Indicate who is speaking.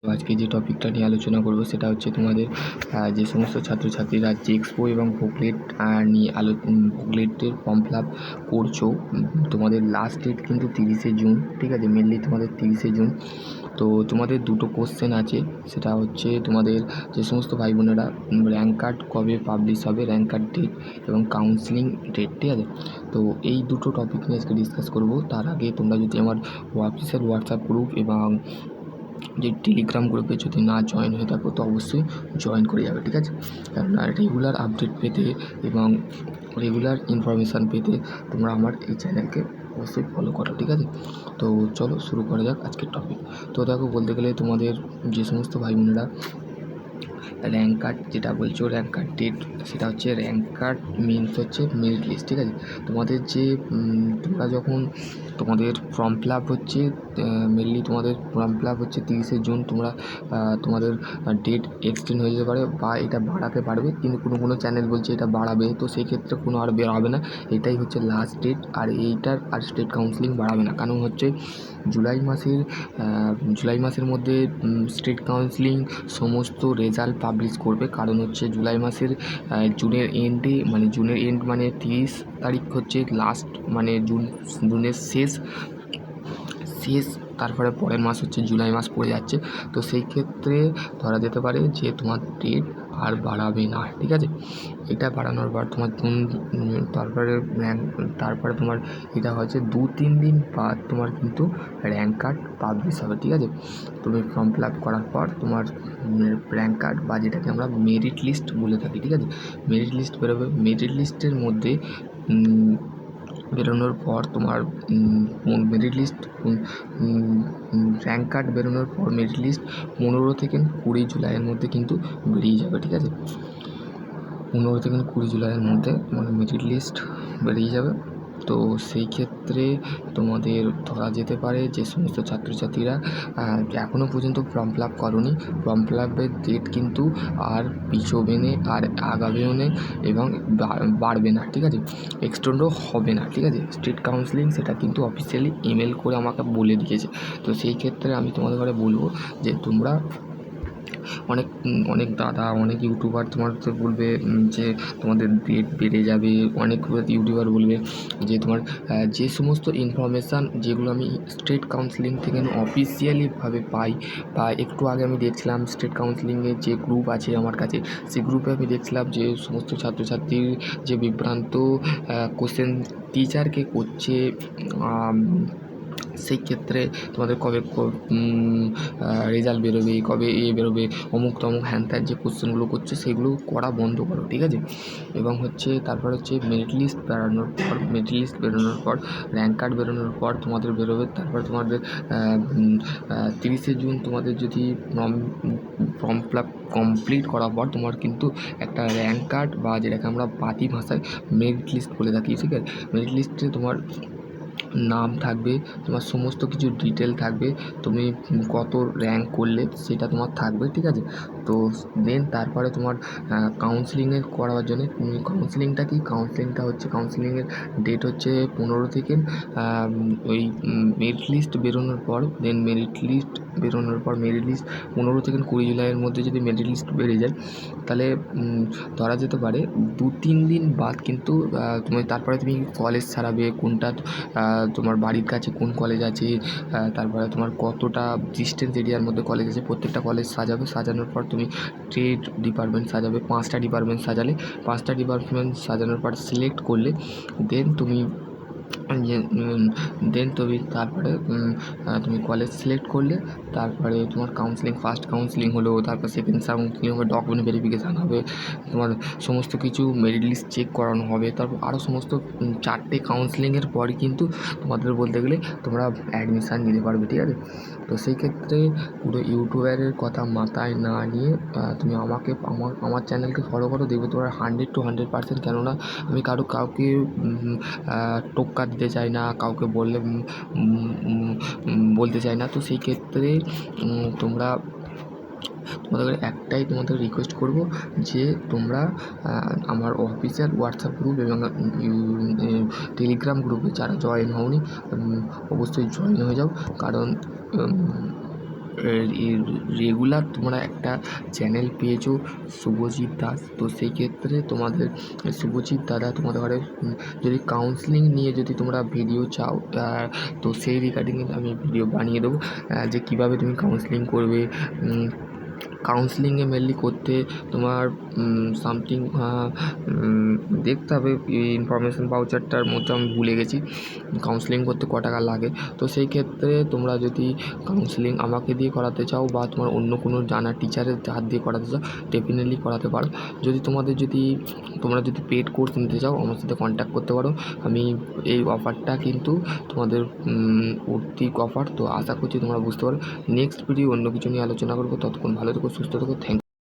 Speaker 1: তো আজকে যে টপিকটা নিয়ে আলোচনা করব সেটা হচ্ছে তোমাদের যে সমস্ত ছাত্রছাত্রীরা এক্সপো এবং বুকলেট নিয়ে বুকলেটের ফর্ম ফিল আপ করছো। তোমাদের লাস্ট ডেট কিন্তু 30শে জুন, ঠিক আছে? মেনলি তোমাদের 30শে জুন। তো তোমাদের দুটো কোশ্চেন আছে, সেটা হচ্ছে তোমাদের যে সমস্ত ভাই বোনেরা র্যাঙ্ক কার্ড কবে পাবলিশ হবে, র্যাঙ্ক কার্ড ডেট এবং কাউন্সিলিং ডেট, ঠিক আছে? তো এই দুটো টপিক নিয়ে আজকে ডিসকাস করব। তার আগে তোমরা যদি আমার অফিসিয়াল হোয়াটসঅ্যাপ গ্রুপ এবং যে টেলিগ্রাম গ্রুপে যদি না জয়েন হয়ে থাকো তো অবশ্যই জয়েন করে যাবে, ঠিক আছে? কেননা রেগুলার আপডেট পেতে এবং রেগুলার ইনফরমেশান পেতে তোমরা আমার এই চ্যানেলকে অবশ্যই ফলো করো, ঠিক আছে? তো চলো শুরু করা যাক আজকের টপিক। তো দেখো, বলতে গেলে তোমাদের যে সমস্ত ভাই বোনেরা র্যাঙ্ক কার্ড যেটা বলছো, র্যাঙ্ক কার্ড ডেট, সেটা হচ্ছে র্যাঙ্ক কার্ড মিনস হচ্ছে মেরিট লিস্ট, ঠিক আছে? তোমাদের যে তোমরা যখন তোমাদের ফর্ম ফিল আপ হচ্ছে, মেনলি তোমাদের ফর্ম ফিল আপ হচ্ছে 30শে জুন। তোমরা তোমাদের ডেট এক্সটেন্ড হয়ে যেতে পারে বা এটা বাড়াতে পারবে, কিন্তু কোনো চ্যানেল বলছে এটা বাড়াবে, তো সেই ক্ষেত্রে কোনো আর হবে না। এটাই হচ্ছে লাস্ট ডেট, আর এইটার আর স্টেট কাউন্সিলিং বাড়াবে না। কারণ হচ্ছে জুলাই মাসের মধ্যে স্টেট কাউন্সিলিং সমস্ত রেজাল্ট পাবলিশ করবে। কারণ হচ্ছে জুলাই মাসের জুনের এন্ডে, মানে জুনের এন্ড মানে 30 তারিখ হচ্ছে লাস্ট, মানে জুনের শেষ। তারপরে পরের মাস হচ্ছে জুলাই মাস পড়ে যাচ্ছে। তো সেই ক্ষেত্রে ধরা যেতে পারে যে তোমার ডেট আর বাড়াবে না, ঠিক আছে? এটা বাড়ানোর পর তোমার তারপরে তোমার এটা হচ্ছে 2-3 দিন বাদ তোমার কিন্তু র্যাঙ্ক কার্ড পাবলিশ হবে, ঠিক আছে? তুমি ফর্ম ফিল আপ করার পর তোমার র্যাঙ্ক কার্ড বা যেটাকে আমরা মেরিট লিস্ট বলে থাকি, ঠিক আছে? মেরিট লিস্ট বেরোবে। মেরিট লিস্টের মধ্যে বেরোনোর পর তোমার মেরিট লিস্ট র্যাঙ্ক কার্ড বেরোনোর পর মেরিট লিস্ট 15 থেকে 20 জুলাইয়ের মধ্যে কিন্তু বেরিয়ে যাবে, ঠিক আছে? 15 থেকে 20 জুলাইয়ের মধ্যে তোমার মেরিট লিস্ট বেরিয়ে যাবে। তো সেই ক্ষেত্রে তোমাদের ধরা যেতে পারে যে সমস্ত ছাত্রছাত্রীরা এখনও পর্যন্ত ফর্ম ফিল আপ করোনি, ফর্ম ফিল আপের ডেট কিন্তু আর পিছোবে না, আর আগাবেও না এবং বাড়বে না, ঠিক আছে? এক্সটেন্ডও হবে না, ঠিক আছে? স্টেট কাউন্সিলিং সেটা কিন্তু অফিসিয়ালি ইমেল করে আমাকে বলে দিয়েছে। তো সেই ক্ষেত্রে আমি তোমাদের ঘরে বলবো যে তোমরা অনেক দাদা, অনেক ইউটিউবার তোমাদের বলবে যে তোমাদের ডেট বেড়ে যাবে। অনেক ইউটিউবার বলবে যে তোমার যে সমস্ত ইনফরমেশান যেগুলো আমি স্টেট কাউন্সিলিং থেকে অফিসিয়ালিভাবে পাই, বা একটু আগে আমি দেখছিলাম স্টেট কাউন্সিলিংয়ের যে গ্রুপ আছে আমার কাছে, সেই গ্রুপে আমি দেখছিলাম যে সমস্ত ছাত্রছাত্রীর যে বিভ্রান্ত কোশ্চেন টিচারকে করছে। সেই ক্ষেত্রে তোমাদের কবে রেজাল্ট বেরোবে, কবে বেরোবে, অমুক তমুক হ্যান ত্যান যে কোশ্চেনগুলো করছে সেগুলো করা বন্ধ করো, ঠিক আছে? এবং হচ্ছে তারপর হচ্ছে মেরিট লিস্ট বেরোনোর পর র্যাঙ্ক কার্ড বেরোনোর পর তোমাদের বেরোবে। তারপর তোমাদের 30শে জুন তোমাদের যদি ফর্ম ফিল আপ কমপ্লিট করার পর তোমার কিন্তু একটা র্যাঙ্ক কার্ড বা যেটাকে আমরা পাতি ভাষায় মেরিট লিস্ট বলে থাকি, ঠিক আছে? মেরিট লিস্টে তোমার নাম থাকবে, তোমার সমস্ত কিছু ডিটেল থাকবে, তুমি কত র্যাঙ্ক করলে সেটা তোমার থাকবে, ঠিক আছে? তো দেন তারপরে তোমার কাউন্সিলিংয়ের করার জন্যে কাউন্সিলিংটা কি, কাউন্সিলিংয়ের ডেট হচ্ছে 15 থেকে ওই মেরিট লিস্ট বেরোনোর পর, দেন মেরিট লিস্ট 15 থেকে 20 জুলাইয়ের মধ্যে যদি মেরিট লিস্ট বেরিয়ে যায়, তাহলে ধরা যেতে পারে 2-3 দিন বাদ কিন্তু তারপরে তুমি কলেজ ছাড়াবে। কোনটা তোমার বাড়ির কাছে কোন কলেজ আছে, তারপরে তোমার কতটা ডিস্টেন্স এরিয়ার মধ্যে কলেজ আছে, প্রত্যেকটা কলেজ সাজাবে। সাজানোর পর তুমি ট্রেড ডিপার্টমেন্ট সাজাবে। 5টা ডিপার্টমেন্ট সাজালে, 5টা ডিপার্টমেন্ট সাজানোর পর সিলেক্ট করলে দেন তুমি তারপরে তুমি কলেজ সিলেক্ট করলে, তারপরে তোমার কাউন্সিলিং, ফার্স্ট কাউন্সিলিং হলো, তারপর সেকেন্ড কাউন্সিলিং হবে, ডকুমেন্ট ভেরিফিকেশান হবে, তোমার সমস্ত কিছু মেরিট লিস্ট চেক করানো হবে। তারপর আরও সমস্ত 4টে কাউন্সিলিংয়ের পরই কিন্তু তোমাদের বলতে গেলে তোমরা অ্যাডমিশান নিতে পারবে, ঠিক আছে? তো সেই ক্ষেত্রে পুরো ইউটিউবারের কথা মাথায় না নিয়ে তুমি আমার চ্যানেলকে ফলো করো, দেখবে তোমার 100 to 100%। কেননা আমি কাউকে টোক্কা দিতে চাই না, কাউকে বলতে চাই না। তো সেই ক্ষেত্রে তোমাদের একটাই রিকোয়েস্ট করব যে তোমরা আমার অফিসিয়াল হোয়াটসঅ্যাপ গ্রুপ এবং টেলিগ্রাম গ্রুপে যারা জয়েন হওনি অবশ্যই জয়েন হয়ে যাও। কারণ রেগুলার তোমরা একটা চ্যানেল পেয়েছো শুভজিৎ দাস, তো সেই ক্ষেত্রে তোমাদের শুভজিৎ দাদা তোমাদের ঘরে যদি কাউন্সেলিং নিয়ে যদি তোমরা ভিডিও চাও, তো সেই রিগার্ডিং আমি ভিডিও বানিয়ে দেবো, যে কীভাবে তুমি কাউন্সেলিং করবে। কাউন্সেলিংয়ে মেনলি করতে তোমার সামথিং দেখতে হবে, ইনফরমেশান ভাউচারটার মধ্যে আমি ভুলে গেছি কাউন্সেলিং করতে ক টাকা লাগে। তো সেই ক্ষেত্রে তোমরা যদি কাউন্সেলিং আমাকে দিয়ে করাতে চাও বা তোমার অন্য কোনো জানা টিচারের হাত দিয়ে করাতে চাও, ডেফিনেটলি করাতে পারো। যদি তোমরা যদি পেড কোর্স নিতে চাও আমার সাথে কন্ট্যাক্ট করতে পারো। আমি এই অফারটা কিন্তু তোমাদের অর্থিক অফার, তো আশা করছি তোমরা বুঝতে পারো। নেক্সট ভিডিও অন্য কিছু নিয়ে আলোচনা করবো। ততক্ষণ ভালো থেকো, সুস্থ থেকো। থ্যাংক